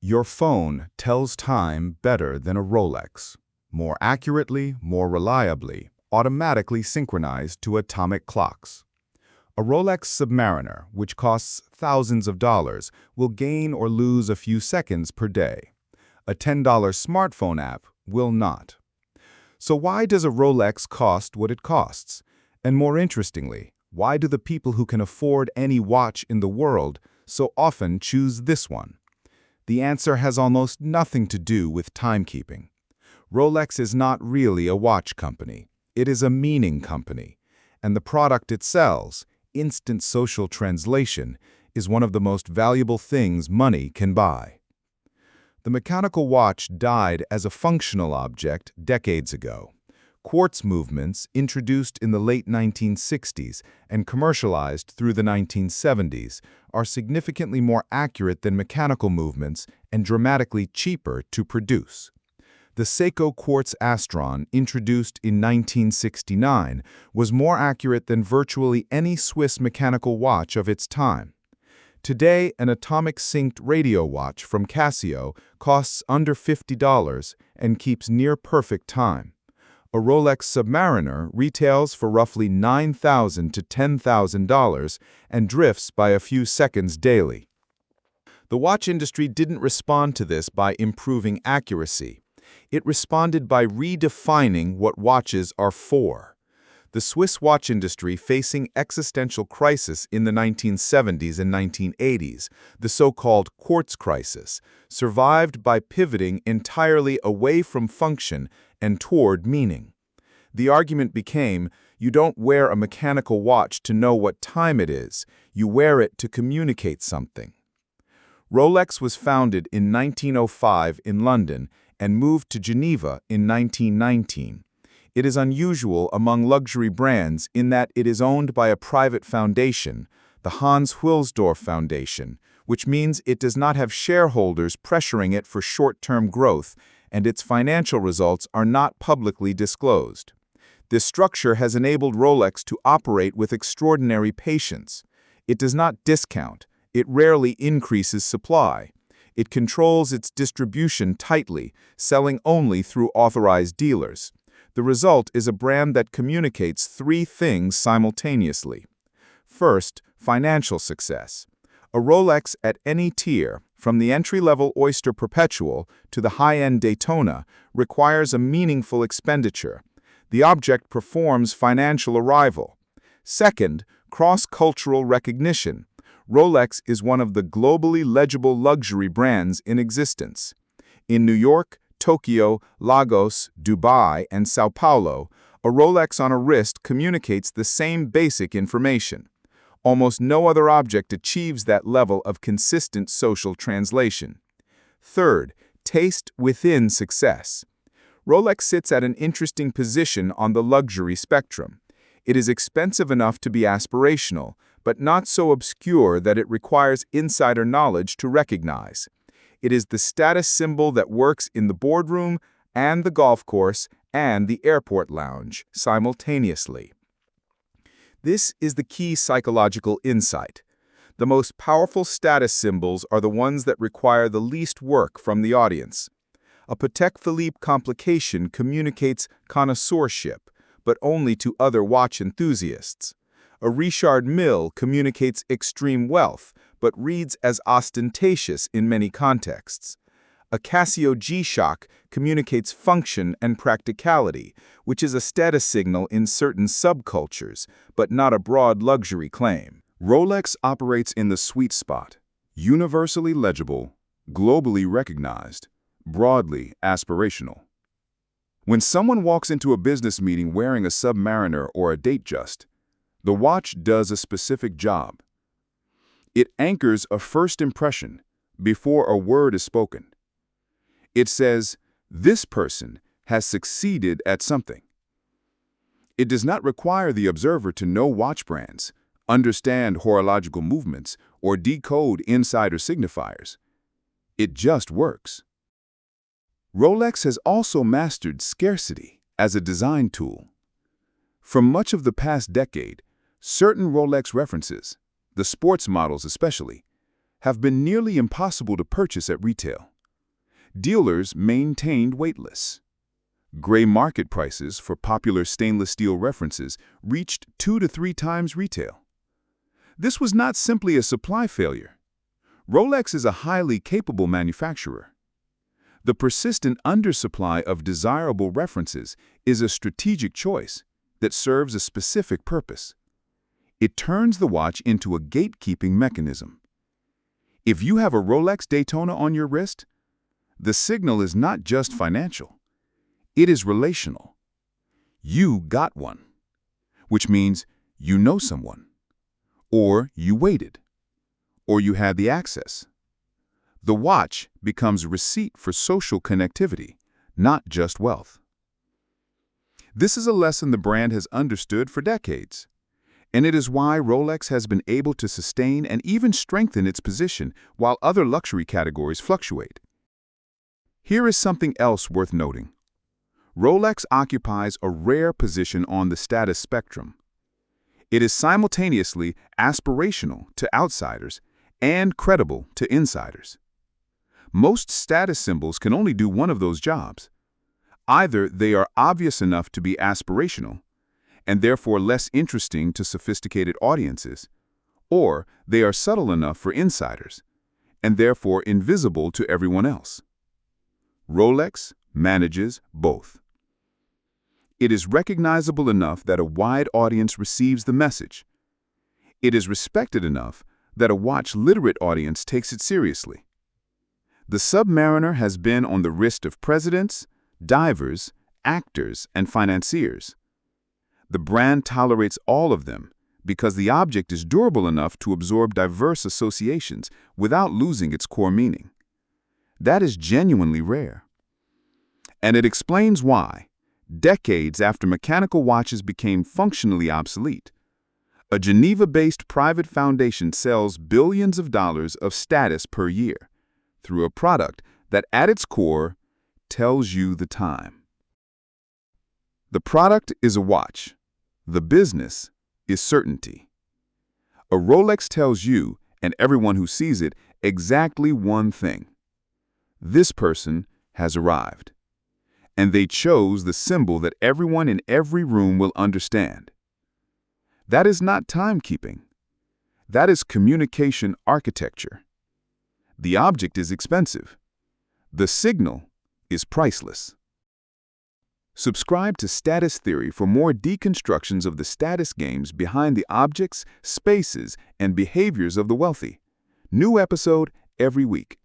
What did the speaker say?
Your phone tells time better than a Rolex. More accurately, more reliably, automatically synchronized to atomic clocks. A Rolex Submariner, which costs thousands of dollars, will gain or lose a few seconds per day. A $10 smartphone app will not. So why does a Rolex cost what it costs? And more interestingly, why do the people who can afford any watch in the world so often choose this one? The answer has almost nothing to do with timekeeping. Rolex is not really a watch company. It is a meaning company. And the product it sells, instant social translation, is one of the most valuable things money can buy. The mechanical watch died as a functional object decades ago. Quartz movements, introduced in the late 1960s and commercialized through the 1970s, are significantly more accurate than mechanical movements and dramatically cheaper to produce. The Seiko Quartz Astron, introduced in 1969, was more accurate than virtually any Swiss mechanical watch of its time. Today, an atomic-synced radio watch from Casio costs under $50 and keeps near-perfect time. A Rolex Submariner retails for roughly $9,000 to $10,000 and drifts by a few seconds daily. The watch industry didn't respond to this by improving accuracy. It responded by redefining what watches are for. The Swiss watch industry, facing existential crisis in the 1970s and 1980s, the so-called quartz crisis, survived by pivoting entirely away from function and toward meaning. The argument became, you don't wear a mechanical watch to know what time it is, you wear it to communicate something. Rolex was founded in 1905 in London and moved to Geneva in 1919. It is unusual among luxury brands in that it is owned by a private foundation, the Hans Wilsdorf Foundation, which means it does not have shareholders pressuring it for short-term growth, and its financial results are not publicly disclosed. This structure has enabled Rolex to operate with extraordinary patience. It does not discount. It rarely increases supply. It controls its distribution tightly, selling only through authorized dealers. The result is a brand that communicates three things simultaneously. First, financial success. A Rolex at any tier, from the entry-level Oyster Perpetual to the high-end Daytona, requires a meaningful expenditure. The object performs financial arrival. Second, cross-cultural recognition. Rolex is one of the globally legible luxury brands in existence. In New York, Tokyo, Lagos, Dubai, and Sao Paulo, a Rolex on a wrist communicates the same basic information. Almost no other object achieves that level of consistent social translation. Third, taste within success. Rolex sits at an interesting position on the luxury spectrum. It is expensive enough to be aspirational, but not so obscure that it requires insider knowledge to recognize. It is the status symbol that works in the boardroom and the golf course and the airport lounge simultaneously. This is the key psychological insight. The most powerful status symbols are the ones that require the least work from the audience. A Patek Philippe complication communicates connoisseurship, but only to other watch enthusiasts. A Richard Mille communicates extreme wealth, but reads as ostentatious in many contexts. A Casio G-Shock communicates function and practicality, which is a status signal in certain subcultures, but not a broad luxury claim. Rolex operates in the sweet spot, universally legible, globally recognized, broadly aspirational. When someone walks into a business meeting wearing a Submariner or a Datejust, the watch does a specific job. It anchors a first impression before a word is spoken. It says, this person has succeeded at something. It does not require the observer to know watch brands, understand horological movements, or decode insider signifiers. It just works. Rolex has also mastered scarcity as a design tool. For much of the past decade, certain Rolex references, the sports models especially, have been nearly impossible to purchase at retail. Dealers maintained wait lists. Gray market prices for popular stainless steel references reached 2 to 3 times retail. This was not simply a supply failure. Rolex is a highly capable manufacturer. The persistent undersupply of desirable references is a strategic choice that serves a specific purpose. It turns the watch into a gatekeeping mechanism. If you have a Rolex Daytona on your wrist, the signal is not just financial. It is relational. You got one, which means you know someone, or you waited, or you had the access. The watch becomes a receipt for social connectivity, not just wealth. This is a lesson the brand has understood for decades, and it is why Rolex has been able to sustain and even strengthen its position while other luxury categories fluctuate. Here is something else worth noting. Rolex occupies a rare position on the status spectrum. It is simultaneously aspirational to outsiders and credible to insiders. Most status symbols can only do one of those jobs. Either they are obvious enough to be aspirational, and therefore less interesting to sophisticated audiences, or they are subtle enough for insiders, and therefore invisible to everyone else. Rolex manages both. It is recognizable enough that a wide audience receives the message. It is respected enough that a watch-literate audience takes it seriously. The Submariner has been on the wrist of presidents, divers, actors, and financiers. The brand tolerates all of them because the object is durable enough to absorb diverse associations without losing its core meaning. That is genuinely rare. And it explains why, decades after mechanical watches became functionally obsolete, a Geneva-based private foundation sells billions of dollars of status per year through a product that at its core tells you the time. The product is a watch. The business is certainty. A Rolex tells you, and everyone who sees it, exactly one thing. This person has arrived. And they chose the symbol that everyone in every room will understand. That is not timekeeping. That is communication architecture. The object is expensive. The signal is priceless. Subscribe to Status Theory for more deconstructions of the status games behind the objects, spaces, and behaviors of the wealthy. New episode every week.